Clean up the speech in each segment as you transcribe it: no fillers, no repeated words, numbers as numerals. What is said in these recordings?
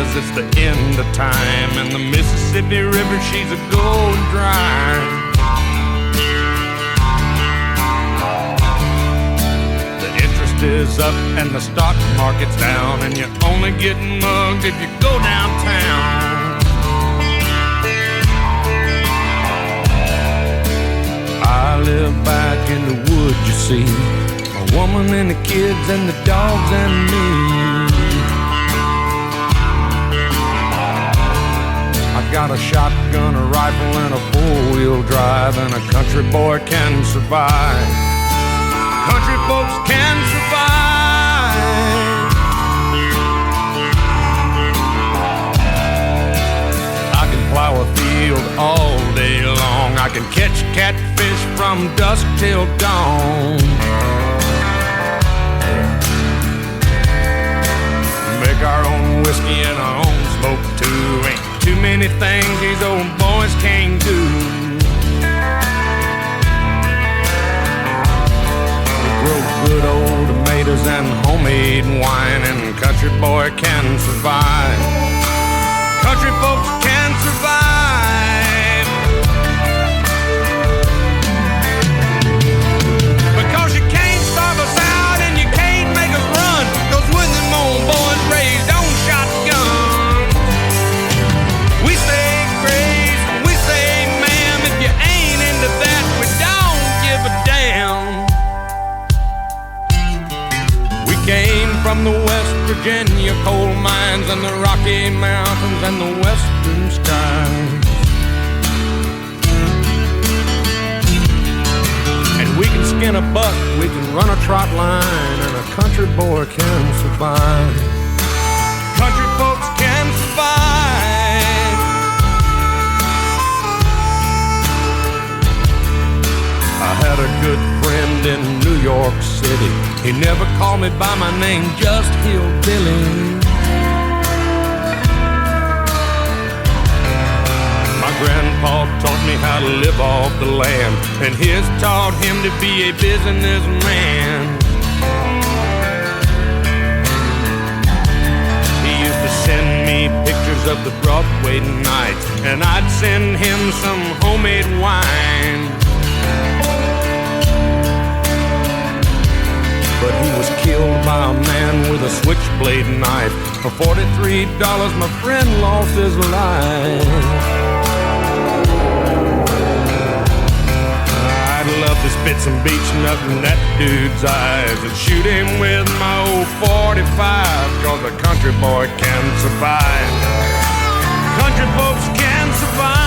'cause it's the end of time, and the Mississippi River, she's a going dry. The interest is up and the stock market's down, and you're only getting mugged if you go downtown. I live back in the woods, you see, a woman and the kids and the dogs and me. I got a shotgun, a rifle, and a four-wheel drive, and a country boy can survive. Country folks can survive. I can plow a field all day long. I can catch catfish from dusk till dawn. Make our own whiskey and our own smoke too. Ain't too many things these old boys can't do. We grow good old tomatoes and homemade wine, and country boy can survive. Country folks can survive. Because you can't starve us out and you can't make us run, 'cause when them old boys raised on shotgun, we say grace, we say ma'am. If you ain't into that, we don't give a damn. We came from the West Virginia coal mines and the Rocky Mountains and the western skies. And we can skin a buck, we can run a trot line, and a country boy can survive. Country folks can survive. I had a good friend in New York City. He never called me by my name, just Hillbilly. My grandpa taught me how to live off the land, and his taught him to be a businessman. He used to send me pictures of the Broadway nights, and I'd send him some homemade wine. But he was killed by a man with a switchblade knife. For $43, my friend lost his life. I'd love to spit some beach nut in that dude's eyes and shoot him with my old 45, 'cause a country boy can survive. Country folks can survive.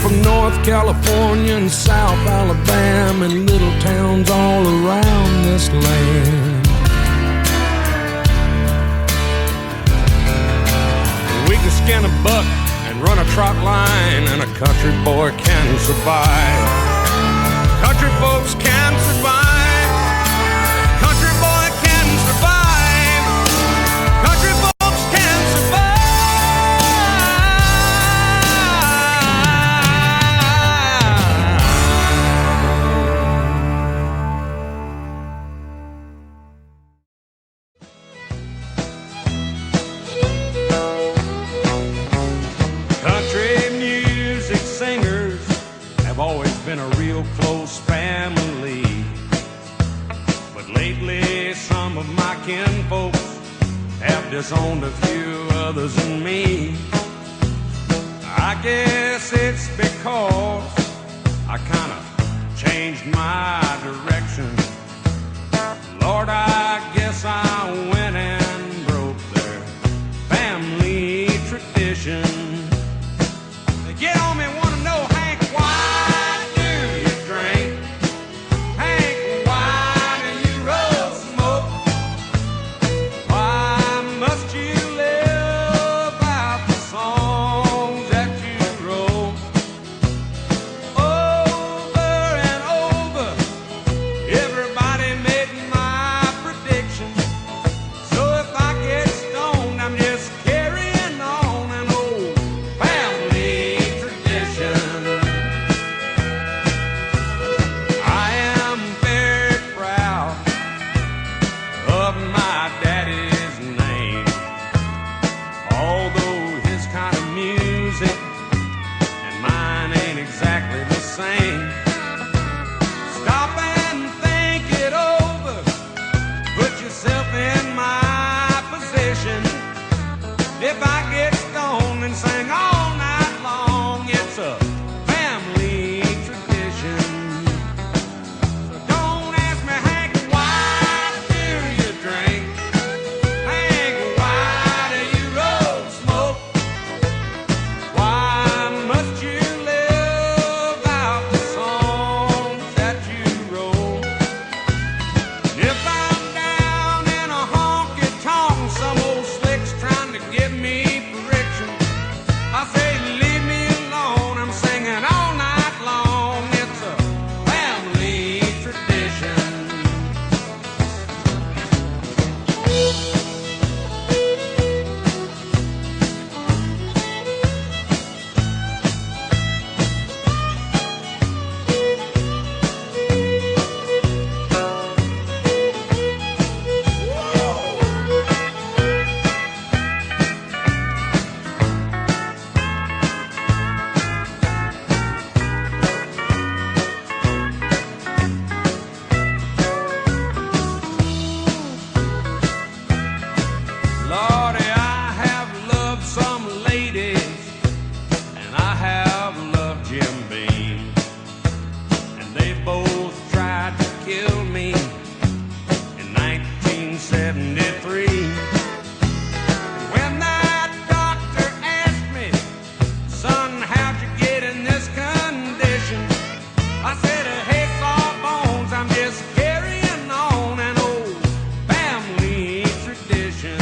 From North California and South Alabama and little towns all around this land. We can skin a buck and run a trot line, and a country boy can survive. Country folks can survive. Country boy can survive. Country folks can survive. A real close family, but lately some of my kinfolks have disowned a few others than me. I guess it's because I kind of changed my direction. Lord, I guess I went and broke their family tradition. They get on me, wanna know, Hank, why? I get stoned and sing all night long. It's a family tradition. So don't ask me, Hank, why do you drink? Hank, why do you roll smoke? Why must you live out the songs that you wrote? And if I'm down in a honky-tonk, some old slick's trying to give me friction, I say, leave me alone, I'm singing all night long. It's a family tradition. Lordy, I have loved some ladies, and I have loved Jim Beam, and they both tried to kill me in 1973. When that doctor asked me, son, how'd you get in this condition? I said, hey, Sawbones, I'm just carrying on an old family tradition.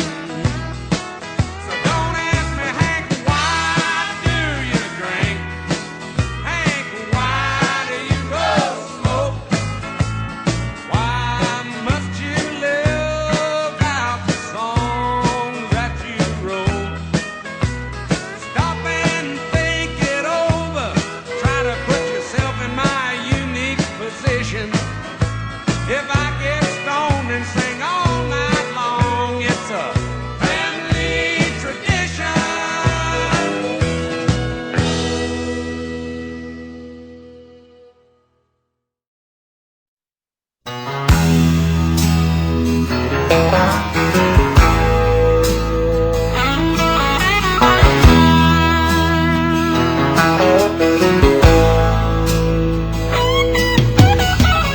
So don't ask me, Hank, why do you drink? Hank, why do you roll smoke? Why must you live out the songs that you wrote? Stop and think it over. Try to put yourself in my unique position. If I get stoned and sing all night long, it's a family tradition.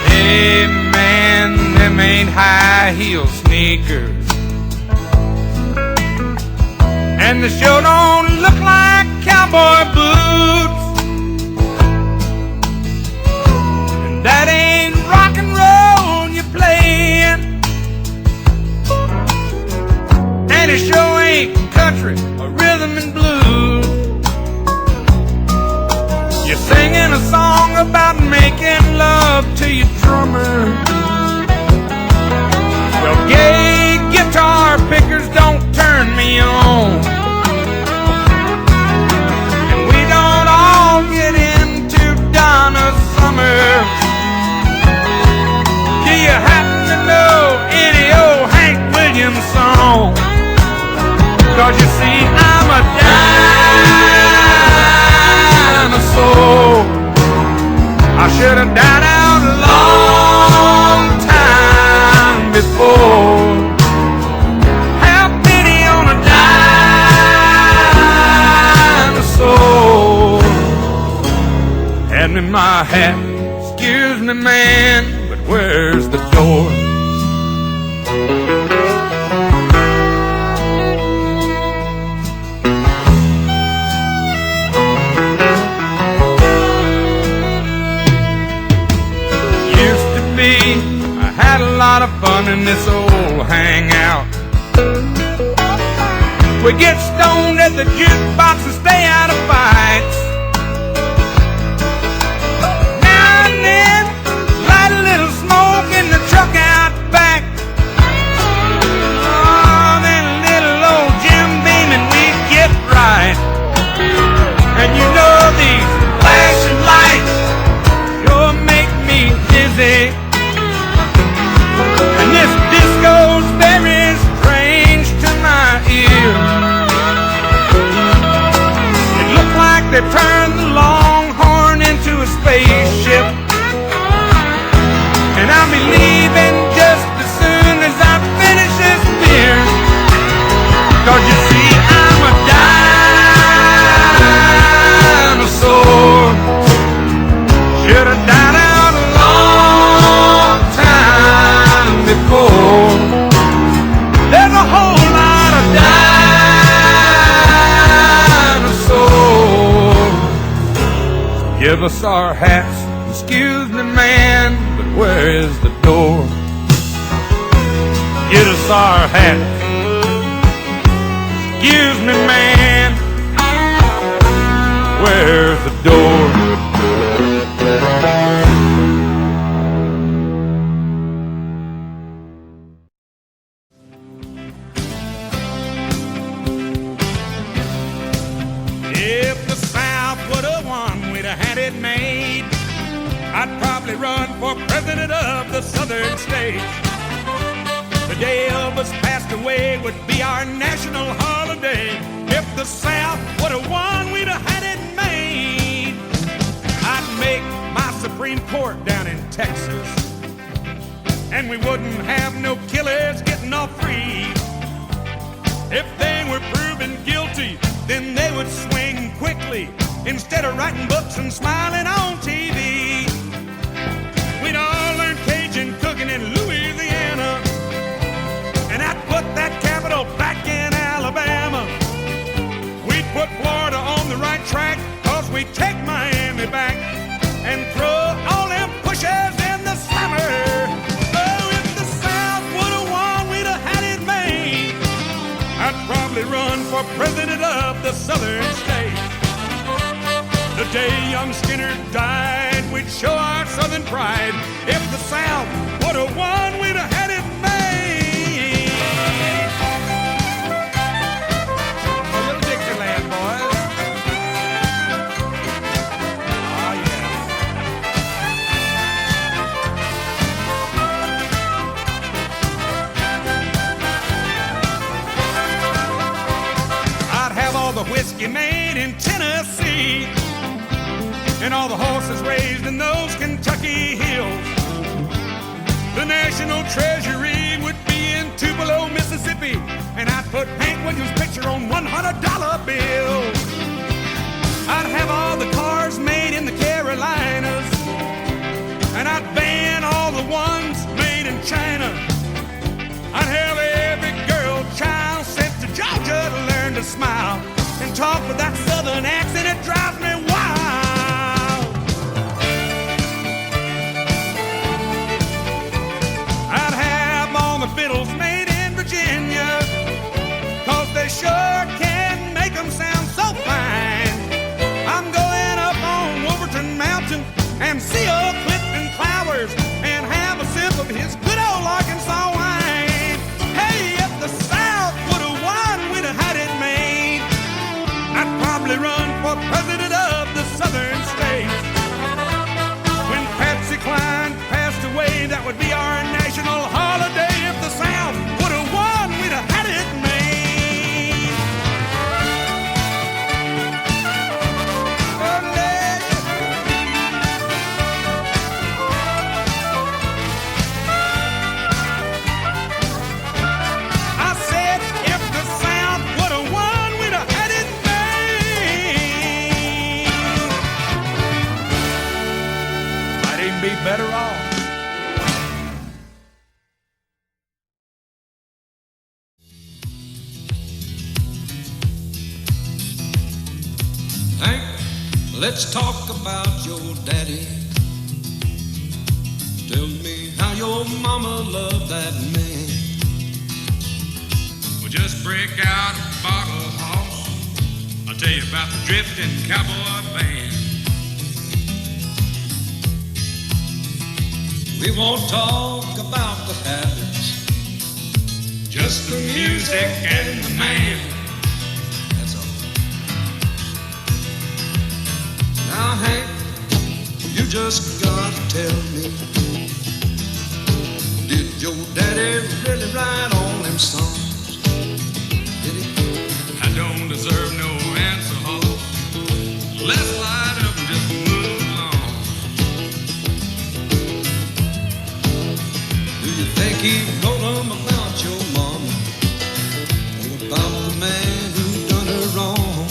Hey man, them ain't high heel sneakers, and they sure don't look like cowboy boots, and that ain't rock and roll you're playing, and it sure ain't country or rhythm and blues. You're singing a song about making love to your drummer. Well, gay guitar pickers don't turn me on, and we don't all get into Donna Summer. Do you happen to know any old Hank Williams song? 'Cause you see, I'm a dinosaur. I should have died out a long time before. Have pity on a dinosaur. Hand me my hat, excuse me, man, but where's the door? I had a lot of fun in this old hangout. We get stoned at the jukebox and stay out of fights. Now and then, light a little smoke in the truck out back. Oh, then little old Jim Beam and we get right. And you know these flashing lights sure make me dizzy. And this disco's very strange to my ear. It looked like Give us our hats, excuse me, man, but where is the door? Get us our hats, excuse me, man, where's the door? If the South would have won, we'd have had it made. I'd probably run for president of the southern states. The day Elvis passed away would be our national holiday. If the South would have won, we'd have had it made. I'd make my Supreme Court down in Texas, and we wouldn't have no killers getting off free. If they were proven guilty, then they would swing quickly instead of writing books and smiling on TV. We'd all learn Cajun cooking in Louisiana, and I'd put that capital back in Alabama. We'd put Florida on the right track, cause we'd take Miami back and throw all them pushers in the slammer. Oh, if the South would have won, we'd have had it made. I'd probably run for president of the southern states. The day young Skinner died, we'd show our southern pride. If the South would have won, we'd have had it made. A little Dixieland, boys. Oh, yeah. I'd have all the whiskey made in Tennessee, and all the horses raised in those Kentucky hills. The national treasury would be in Tupelo, Mississippi, and I'd put Hank Williams' picture on $100 bills. I'd have all the cars made in the Carolinas, and I'd ban all the ones made in China. I'd have every girl child sent to Georgia to learn to smile and talk with that southern accent. It drives me wild. The fiddles made in Virginia, cause they sure can make them sound so fine. I'm going up on Wolverton Mountain and see old Clifton Clowers and have a sip of his good old Arkansas wine. Hey, if the South would have won, we'd have had it made. I'd probably run for president of the southern states. When Patsy Cline passed away, that would be our national holiday. If the South would have won, we'd have had it made. I said, if the South would have won, we'd have had it made. Might even be better off. Hank, let's talk about your daddy. Tell me how your mama loved that man. Well, just break out a bottle, hoss. I'll tell you about the drifting cowboy band. We won't talk about the habits, Just the music and the man. that's all. Now, Hank, you just gotta tell me, did your daddy really write all them songs? Did he? I don't deserve no answer, hoss. Let's light up and just move along. Do you think he wrote them about your mama, or about the man who done her wrong?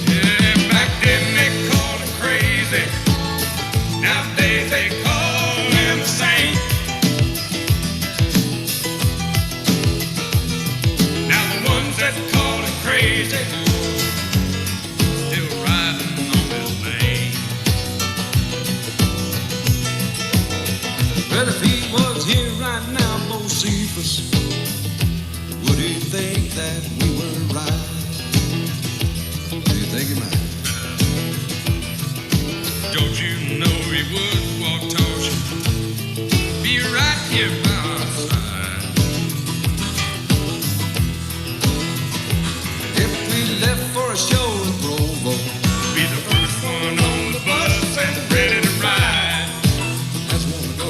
Yeah, back then they called him crazy. Nowadays they call him a saint. Now the ones that call him crazy that we were right. Do you think he might? Don't you know he would walk towards you, be right here by our side. If we left for a show in Provo, Be the first one on the bus and ready to ride. that's one to go.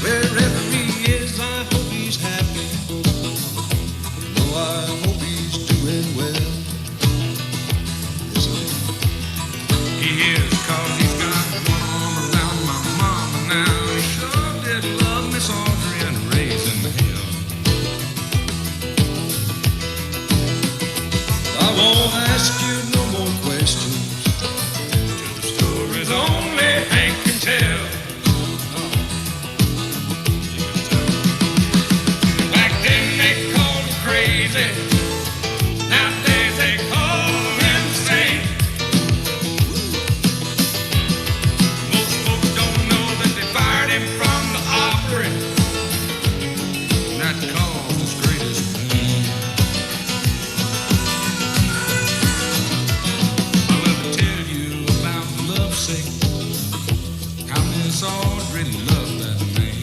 Wherever he is, I hope he's happy. Oh, I hope he's doing well. Yes, sir. He is, 'cause he's got one arm around my mama now. He sure did love Miss Audrey and raising him. I won't ask you no more questions. Till the stories only Hank can tell. Back then they called him crazy. Nowadays they call him insane. Most folks don't know that they fired him from the Opry. And that caused his greatest pain. I love to tell you about the lovesick, how Miss Audrey loved that man.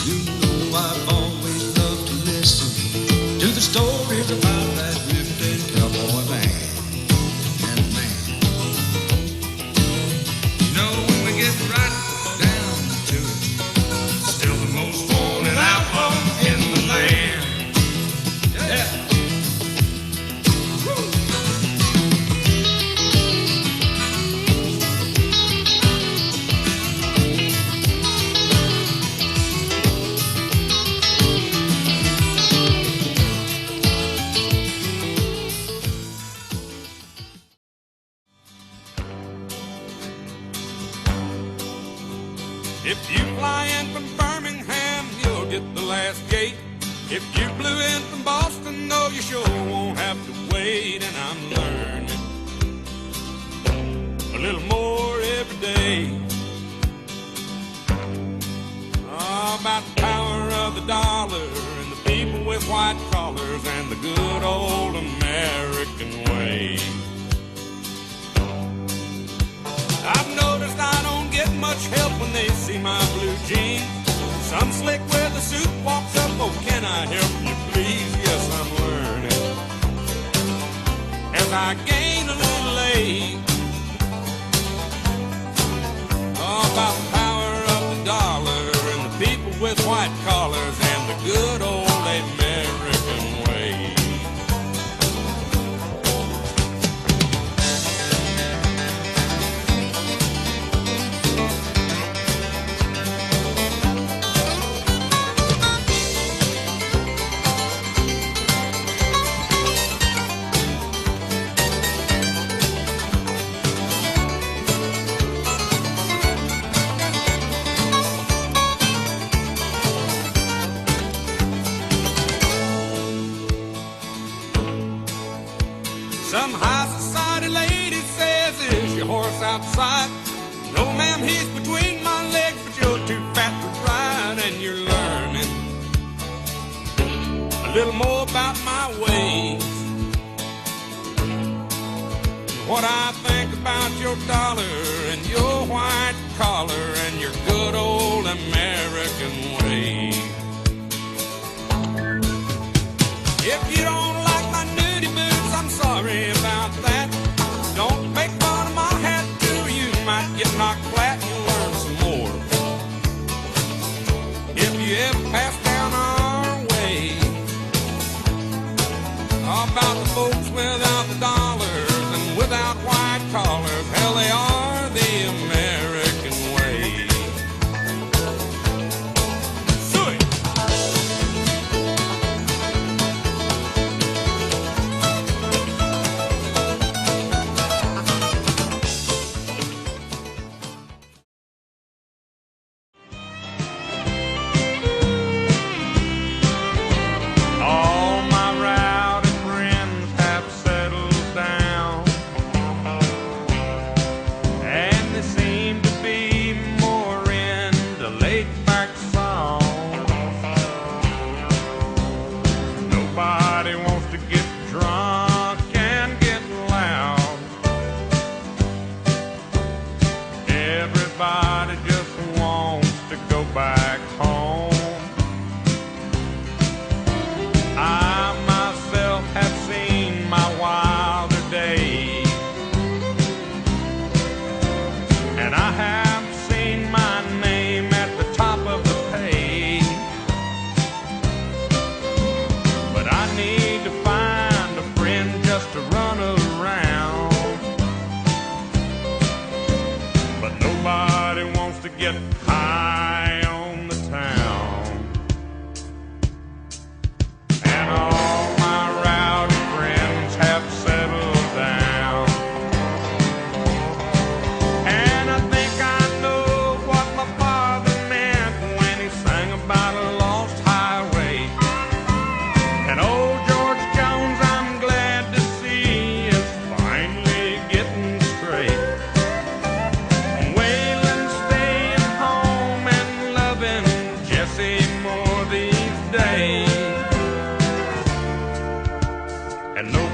You know I've always loved to listen to the stories about that drifting cowboy band. And man, You know, when we get right down to it, still the most wanted outlaw in the land. Yeah. If you fly in from Birmingham, you'll get the last gate. If you flew in from Boston, no, you sure won't have to wait. And I'm learning a little more every day. About the power of the dollar and the people with white collars and the good old American way. I've noticed I don't get much help when they see my blue jeans. Some slick with a suit walks up, oh, can I help you please? Yes, I'm learning as I gain a little age. About the power of the dollar and the people with white collars and the good old American way. Some high society lady says, is your horse outside? No, ma'am, he's between my legs, but you're too fat to ride. And you're learning a little more about my ways. What I think about your dollar and your white collar and your good old American way. If you don't like my nudie boots, I'm sorry about that. Don't make fun of my hat, too. You might get knocked flat and you'll learn some more. If you ever pass down our way, about the folks without the dollars and without white collars, hell, they are the American way. Suey!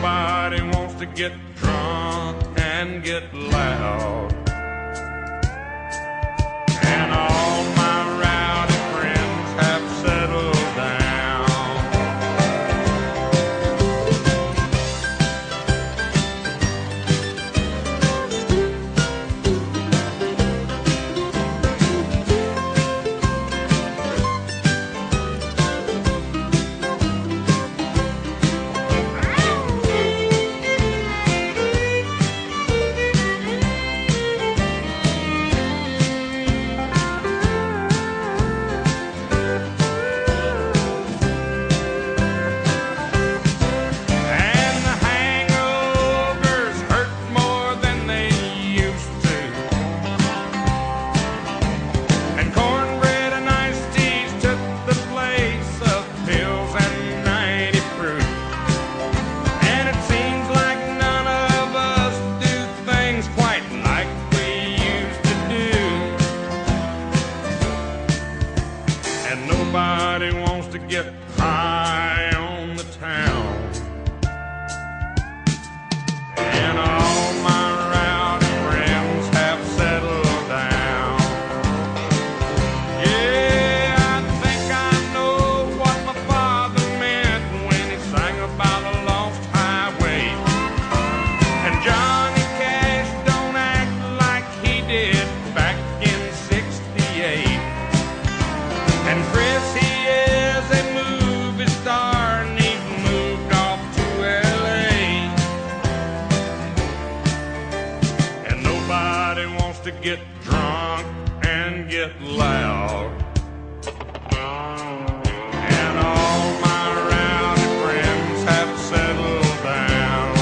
nobody wants to get drunk and get loud. And all my rowdy friends have settled down. And the hangovers hurt more than they used to. And cornbread and iced teas took the place of pills and 90 proof. And it seems like none of us do things quite like we used to do. And nobody wants to get high on the town. And all my rowdy friends have settled down. Yeah, I think I know what my father meant when he sang about a lost highway. And Johnny Cash don't act like he did back in '68. And Chris, he is a movie star and he's moved off to LA. And nobody wants to get drunk and get loud. And all my rowdy friends have settled down.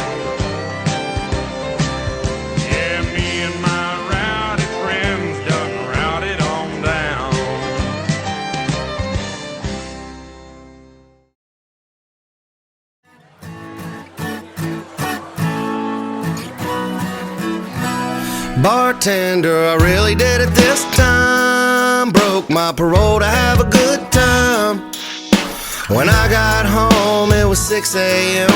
Yeah, me and my rowdy friends done routed on down. Bartender, I really did it this time. Broke my parole to have a good time. When I got home, it was 6 a.m.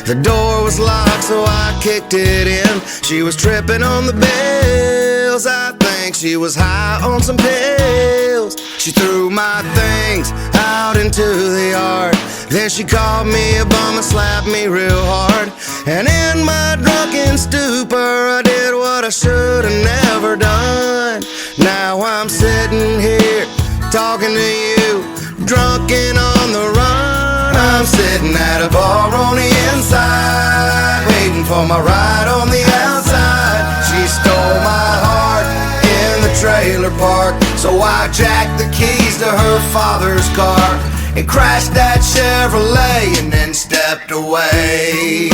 The door was locked, so I kicked it in. She was tripping on the bills. I think she was high on some pills. She threw my things out into the yard. Then she called me a bum and slapped me real hard. And in my drunken stupor, I did what I should have never done. Now I'm sitting here talking to you, drunk and on the run. I'm sitting at a bar on the inside, waiting for my ride on the outside. She stole my heart in the trailer park, so I jacked the keys to her father's car and crashed that Chevrolet and then stepped away.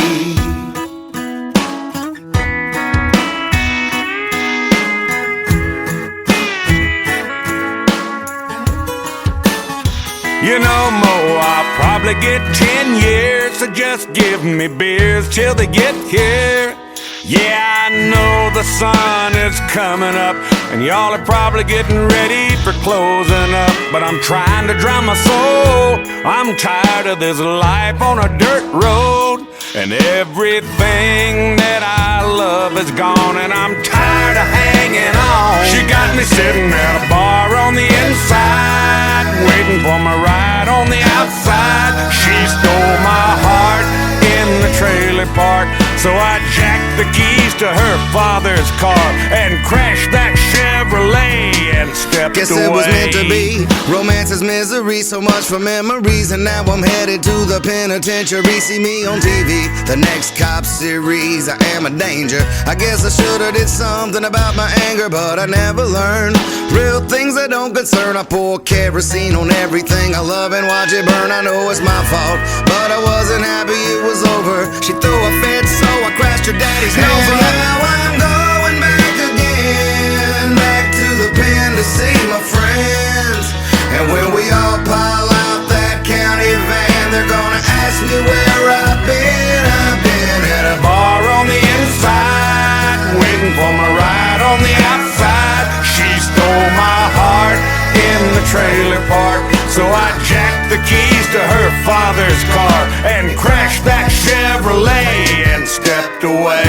You know, Mo, I'll probably get 10 years, so just give me beers till they get here. Yeah, I know the sun is coming up, and y'all are probably getting ready for closing up. But I'm trying to drown my soul. I'm tired of this life on a dirt road, and everything that I love is gone, and I'm tired of hanging on. She got me sitting at a bar on the inside, waiting for my ride on the outside. She stole my heart in the trailer park, so I jacked the keys to her father's car and crashed that Chevrolet and stepped Guess away. it was meant to be. Romance is misery, so much for memories. And now I'm headed to the penitentiary. See me on TV, the next cop series. I am a danger. I guess I should've did something about my anger, but I never learned. Real things that don't concern. I pour kerosene on everything I love and watch it burn. I know it's my fault, but I wasn't happy it was over. She threw a fit, so I crashed her daddy's Nova. And now I'm going back again, back to the pen to see my friends. And when we all pile out that county van, they're gonna ask me where I've been. I've been at a bar on the inside, waiting for my ride on the outside. She stole my heart in the trailer park, So I jacked the keys to her father's car and crashed that Chevrolet and stepped away.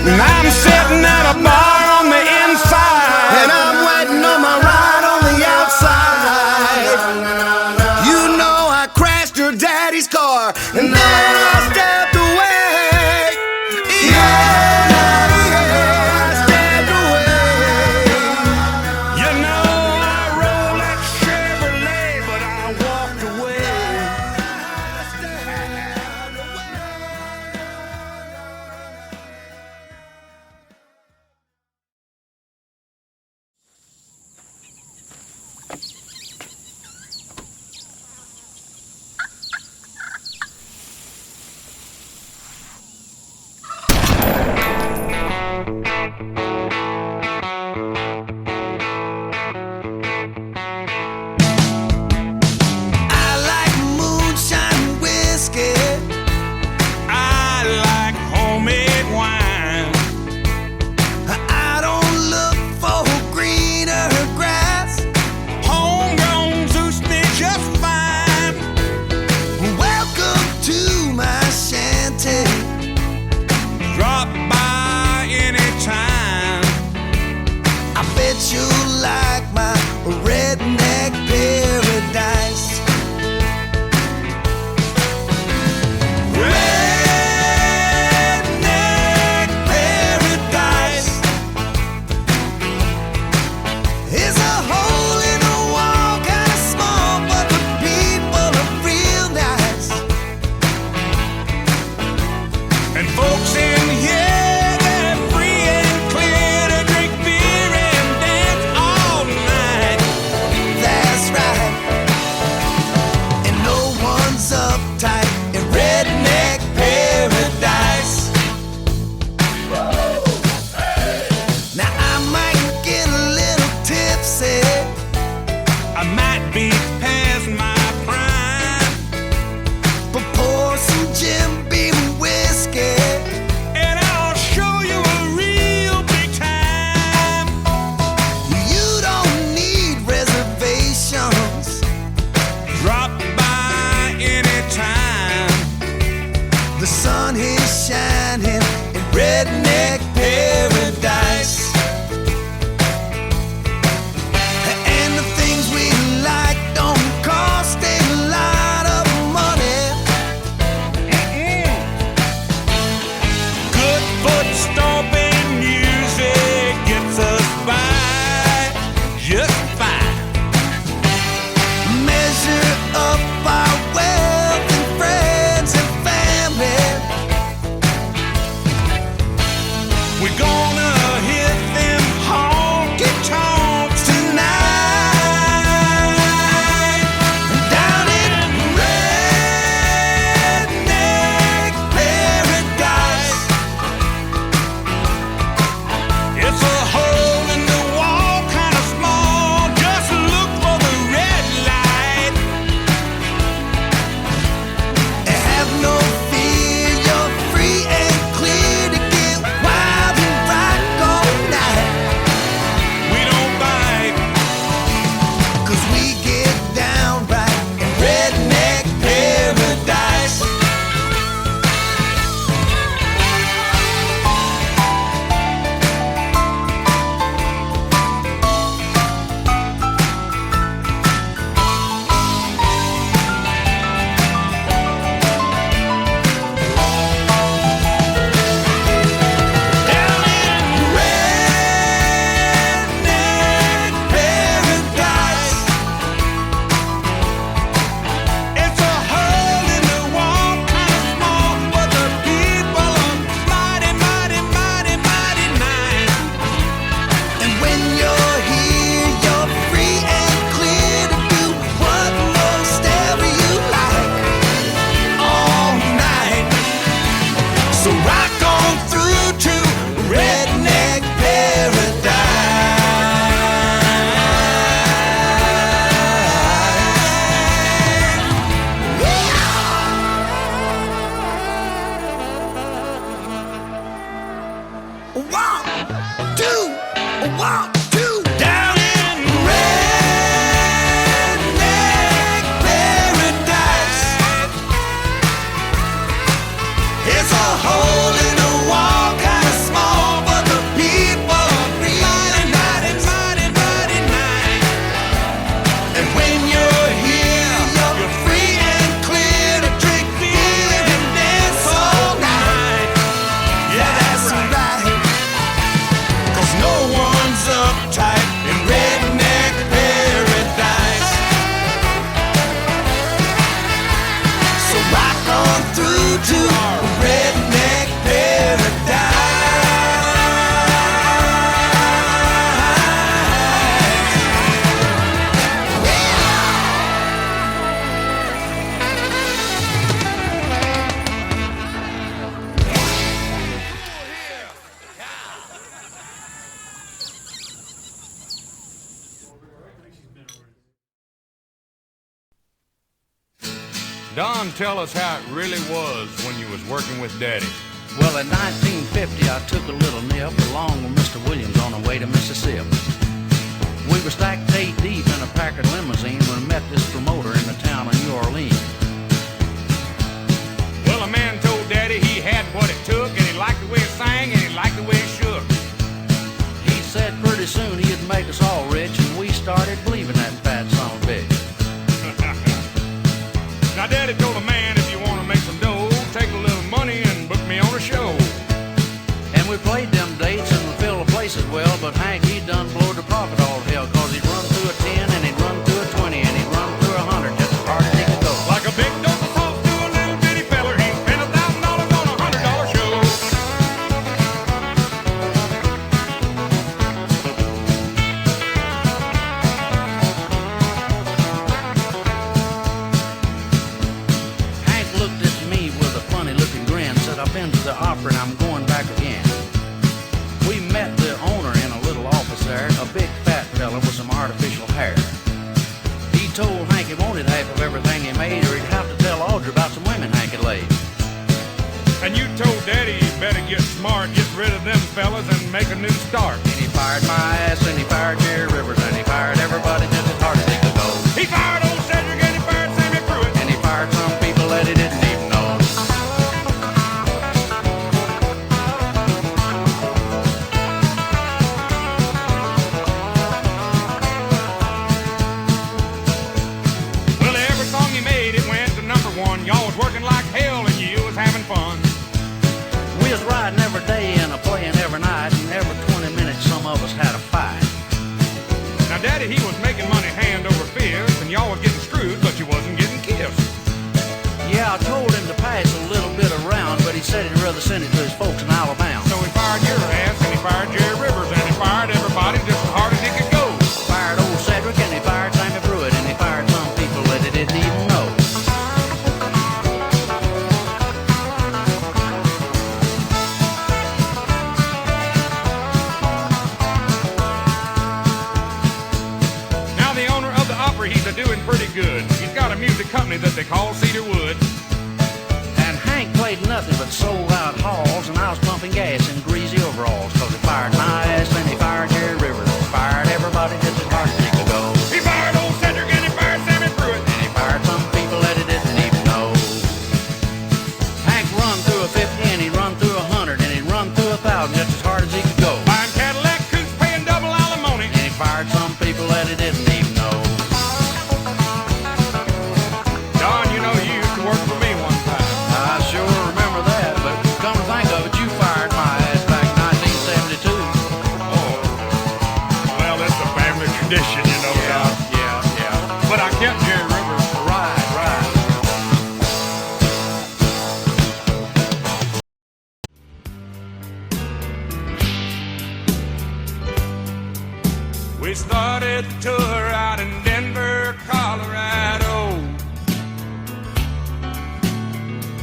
And I'm sitting at a bar on the inside, And I'm waiting on my ride on the outside. You know I crashed your daddy's car, and then I stepped away. Yeah, I stepped away. you know walk to, walk to. Down in Redneck Paradise, it's a hole in the wall, kinda small, but the people are really mighty, mighty, mighty nice. And when you're here, you're free and clear to drink beer and dance all night. Yeah, that's right. 'Cause no one's uptight in Redneck Paradise. So rock on through to Redneck Paradise. Don, tell us how it really was when you was working with Daddy. Well, in 1950, I took a little nip along with Mr. Williams on the way to Mississippi. We were stacked 8 deep in a Packard limousine when we met this promoter in the town of New Orleans. Well, a man told Daddy he had what it took, and he liked the way it sang, and he liked the way it shook. He said pretty soon he'd make us all rich, and we started believing that fat son of a bitch. Now, Daddy told a man, if you want to make some dough, take a little money and book me on a show. And we played them dates and we filled the places well, but Hank, he done blowed the profit all to hell, 'cause he'd run through a 10 and he'd run through a 20 and he'd run through a 100 just as hard as he could go. Like a big dose of salt to a little bitty feller, he spent $1,000 on a $100 show. Hank looked at me with a funny looking grin, said, I've been to the opera and I'm going back again. We met the owner in a little office there, a big fat fella with some artificial hair. He told Hank he wanted half of everything he made, or he'd have to tell Audrey about some women Hank had laid. And you told Daddy he better get smart, get rid of them fellas and make a new start. And he fired my ass, and he fired Jerry Rivers, and he fired everybody just as hard as he could go. He fired old Cedric and he fired Sammy Pruitt. And he fired some people that he didn't even know. Well, every song he made, it went to #1. Y'all was working like hell and you was having fun. We was riding every day and playing every night, and every 20 minutes some of us had a fight. Now, Daddy, he was making money hand over fist, and y'all was getting screwed, but you wasn't getting kissed. Yeah, I told him to pass a little bit around, but he said he'd rather send it to his folks in Alabama. So he fired your ass, and he fired Jerry Rivers, and he fired everybody just as hard as he could go. Fired old Cedric, and he fired Sammy Pruitt, and he fired some people that he didn't even know. Now, the owner of the opera, he's a-doing pretty good. He's got a music company that they call Cedarwood. And Hank played nothing but sold-out halls, and I was pumping gas in greasy overalls, 'cause he fired my ass, and he fired Jerry Rivers, fired everybody just as hard as he could go. He fired old Cedric and he fired Sammy Pruitt. And he fired some people that he didn't even know. Hank run through a 50, and he'd run through a 100, and he'd run through 1,000 just as hard as he could go. Buying Cadillac coupes, paying double alimony. And he fired some people that he didn't even know. Don, you know you used to work for me one time. I sure remember that, but come to think of it, you fired my ass back in 1972. Oh, well, that's a family tradition, you know, Don. Yeah. But I kept Jerry Rivers. Right. We started the tour out in Denver, Colorado.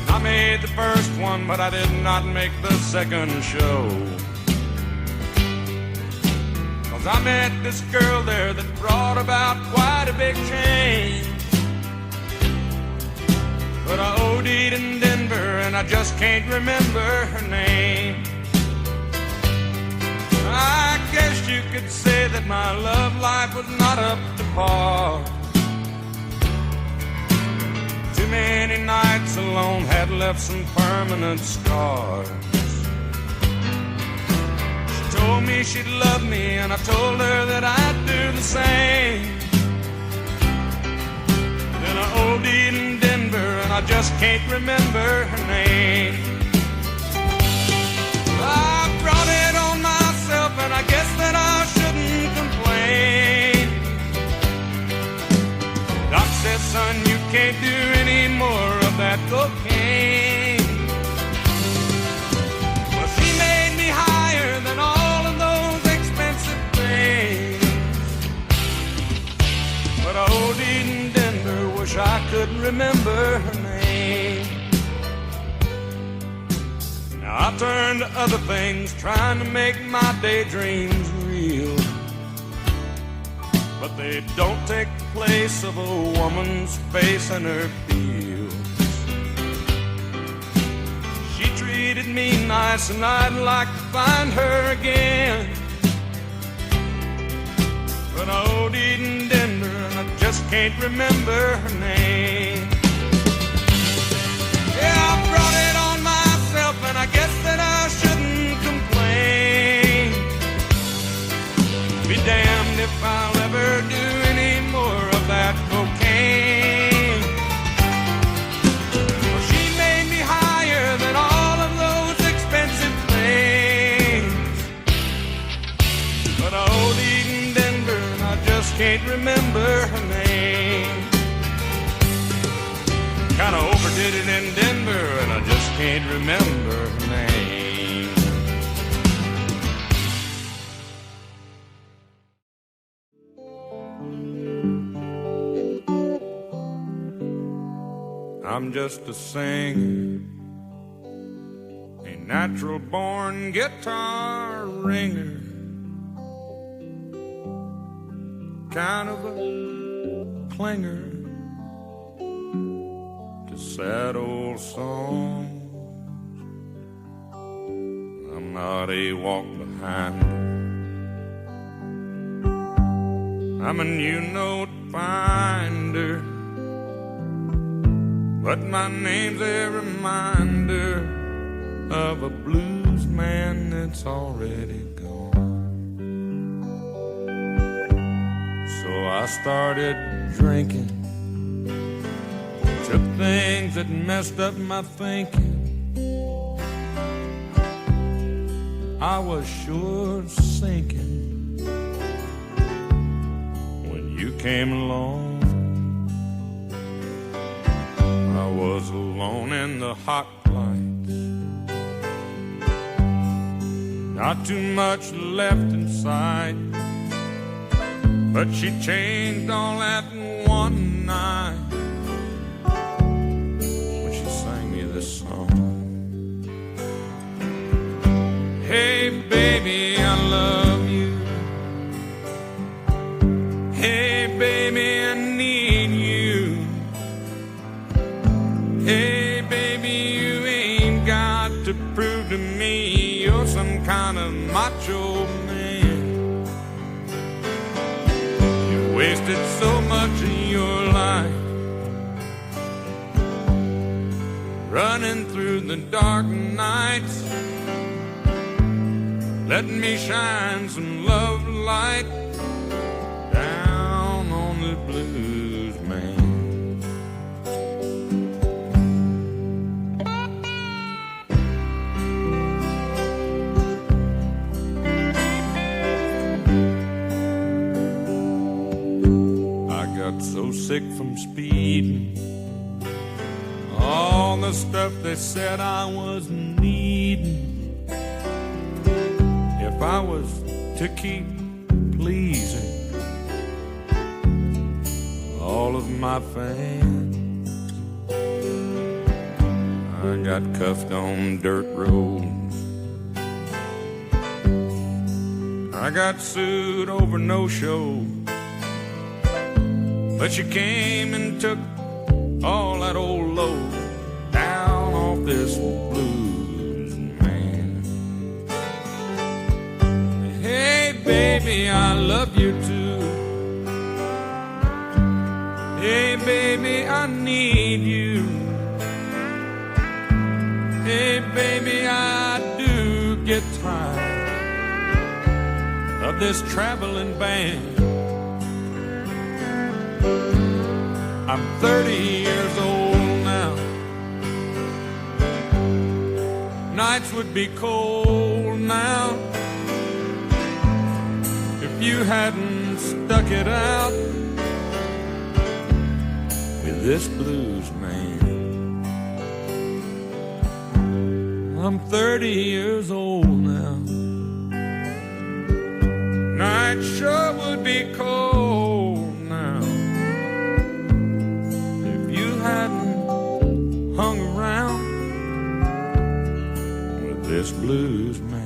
I made the first one, but I did not make the second show. 'Cause I met this girl there that brought about quite a big change. But I OD'd in Denver and I just can't remember her name. I guess you could say that my love life was not up to par. Too many nights alone had left some permanent scars. She told me she'd love me, and I told her that I'd do the same. Then I OD'd in Denver, and I just can't remember her name. I brought it on myself, and I guess that I shouldn't complain. Doc says, son, you can't do any more of that cocaine. Well, she made me higher than all of those expensive things. But I OD'd in Denver, wish I could remember her name. Now I turn to other things, trying to make my daydreams real. But they don't take the place of a woman's face and her feels. She treated me nice, and I'd like to find her again. But I OD'd in Denver, and I just can't remember her name. Yeah, I brought it on myself, and I guess that I shouldn't complain. Be damned if I'll ever do any more of that cocaine. Well, she made me higher than all of those expensive things. But I OD'd in Denver, and I just can't remember her name. Kinda overdid it in Denver, and I just can't remember her name. I'm just a singer, a natural born guitar ringer, kind of a clinger to sad old songs. I'm not a walk behinder, I'm a new note finder, but my name's a reminder of a blues man that's already gone. So I started drinking, took things that messed up my thinking. I was sure sinking when you came along. I was alone in the hot lights, not too much left inside, but she changed all that in one night when she sang me this song. Hey baby, I love you. Hey baby, I need you. Hey baby, you ain't got to prove to me you're some kind of macho man. You wasted so much of your life running through the dark nights. Let me shine some love light down on the blues man. So sick from speeding, all the stuff they said I was needing. If I was to keep pleasing all of my fans, I got cuffed on dirt roads, I got sued over no-show. But you came and took all that old load down off this blues man. me I love you too. Hey baby, I need you. Hey baby, I do get tired of this traveling band. I'm 30 years old now. Nights would be cold now if you hadn't stuck it out with this blues man. I'm 30 years old now. Night sure would be cold now if you hadn't hung around with this blues man.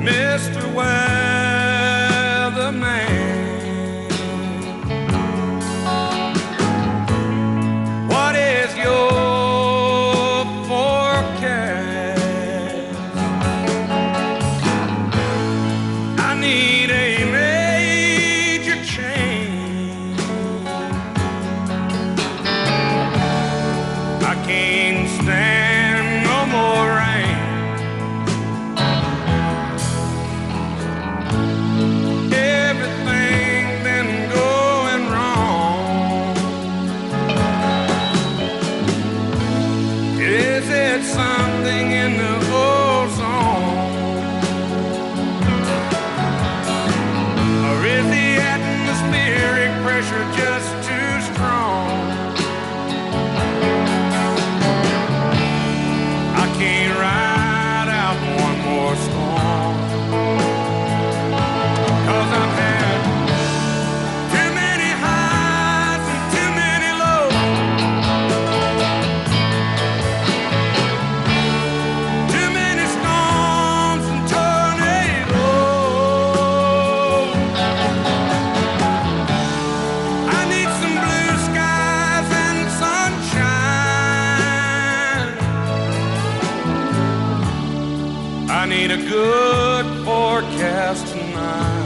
Mr. Weatherman, what is your forecast? I need a major change. I can't stand no more rain. Everything been going wrong. Is it something in the ozone? Or is the atmospheric pressure just too strong? I can't ride out one more storm. 'Cause I've had too many highs and too many lows. Too many storms and tornadoes. I need some blue skies and sunshine. I need a good forecast tonight.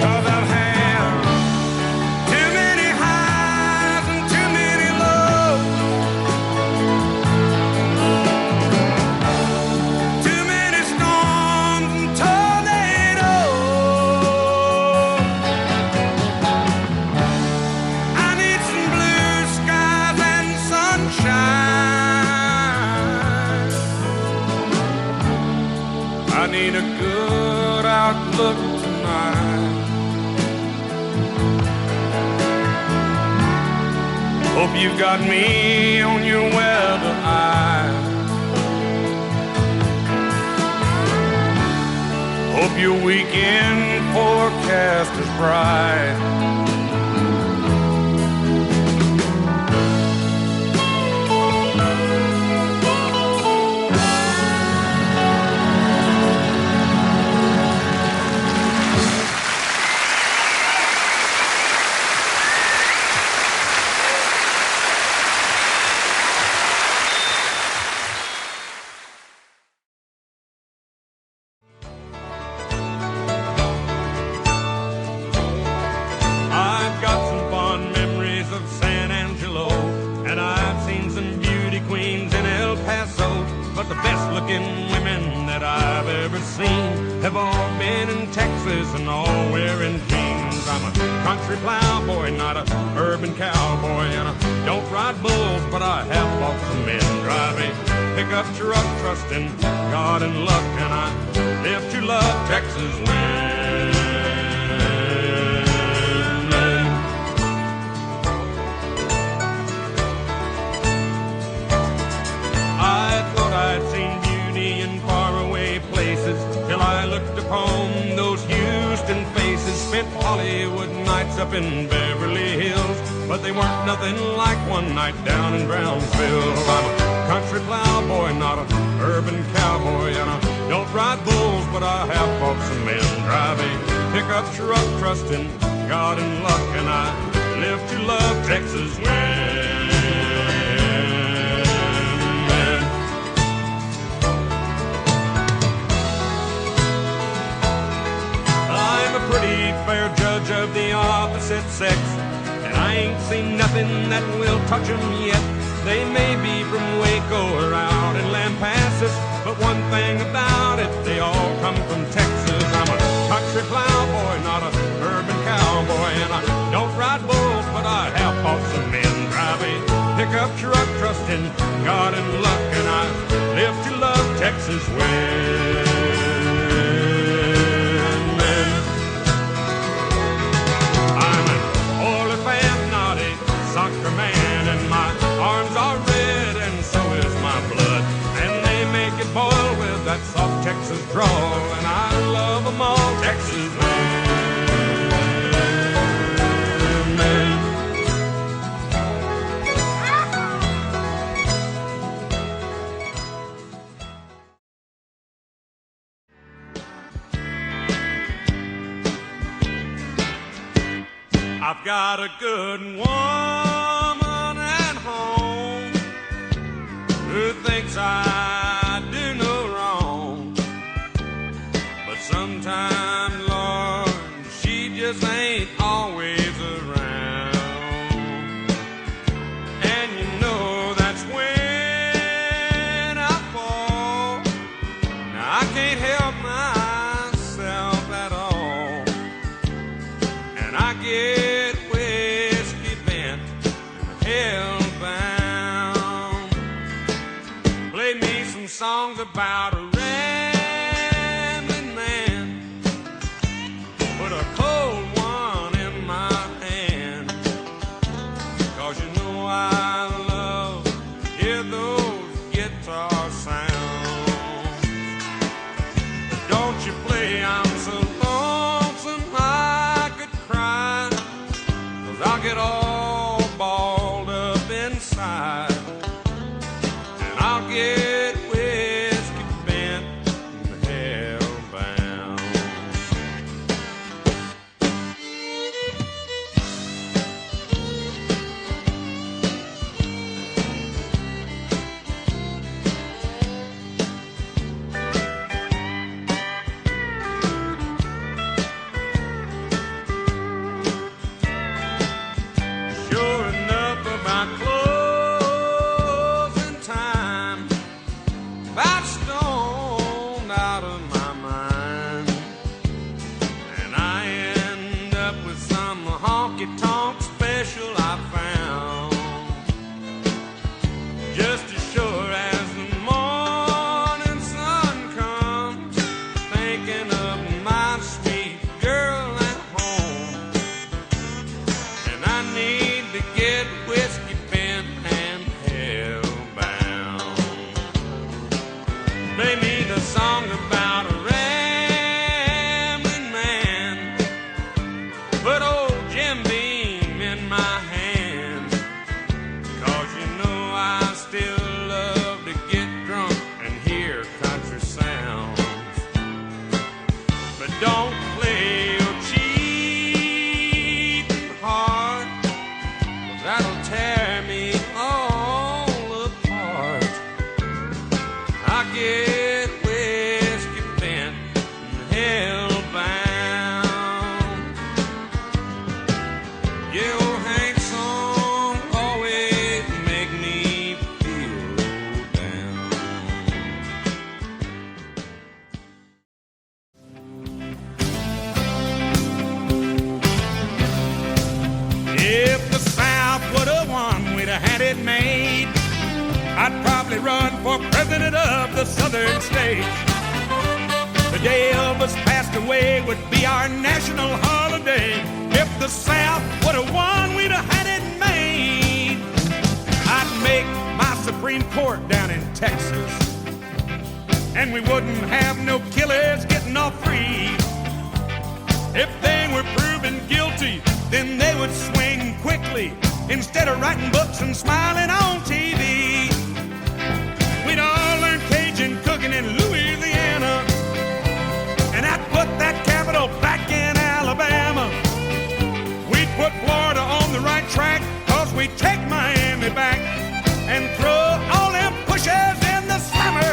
Cause I've had too many highs and too many lows. Too many storms and tornadoes. I need some blue skies and sunshine. I need a good outlook tonight. Hope you've got me on your weather eye. Hope your weekend forecast is bright. and all wearing jeans. I'm a country plowboy, not a urban cowboy, and I don't ride bulls, but I have lots of men drive a pickup truck, trusting God and luck, and I live to love Texas land. I thought I'd seen beauty in faraway places till I looked upon those Houston faces. Spent Hollywood nights up in Beverly Hills, but they weren't nothing like one night down in Brownsville. I'm a country plowboy, not an urban cowboy, and I don't ride bulls, but I have fought some men driving pickup truck, trusting God and luck, and I live to love Texas wind. Pretty fair judge of the opposite sex, and I ain't seen nothing that will touch 'em yet. They may be from Waco or out in Lampasas, but one thing about it, they all come from Texas. I'm a country plowboy, not an urban cowboy, and I don't ride bulls, but I have fought some men driving pickup truck, trusting God and luck, and I live to love Texas wind. Soccer man, and my arms are red, and so is my blood, and they make it boil with that soft Texas drawl, and I love them all, Texas man. I've got a good woman at home who thinks I do no wrong, but sometimes, Lord, she just ain't always around, and you know that's when I fall. Now I can't help myself at all, and I get songs about a rambling man, put a cold one in my hand, 'cause you know I love to hear those guitar sounds. But don't you play, I'm so lonesome I could cry, 'cause I'll get all balled up inside, and I'll get honky-tonk special I found. Just as sure as the morning sun comes, thinking of my sweet girl at home, and I need to get whiskey bent and hellbound. Play me the song about a rambling man, but old Jim Beam in my hand. have had it made, I'd probably run for president of the southern states. The day Elvis passed away would be our national holiday. If the South would have won, we'd have had it made. I'd make my Supreme Court down in Texas, and we wouldn't have no killers getting off free. If they were proven guilty, then they would swing quickly instead of writing books and smiling on TV. We'd all learn Cajun cooking in Louisiana, and I'd put that capital back in Alabama. We'd put Florida on the right track, cause we'd take Miami back and throw all them pushers in the slammer.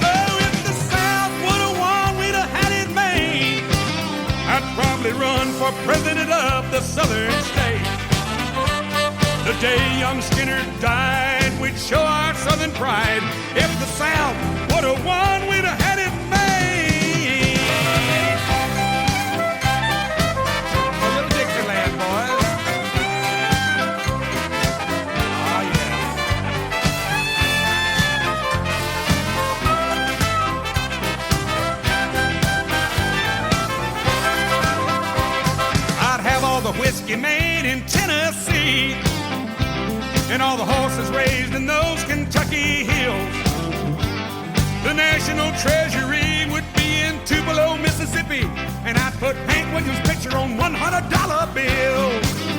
Oh, if the South would have won, we'd have had it made. I'd probably run for president of the southern states. The day young Skinner died, we'd show our southern pride. If the South would have won, we'd have had it made. A little Dixieland, boys. Oh, yeah. I'd have all the whiskey made in Tennessee, and all the horses raised in those Kentucky hills. The national treasury would be in Tupelo, Mississippi, and I'd put Hank Williams' picture on $100 bills.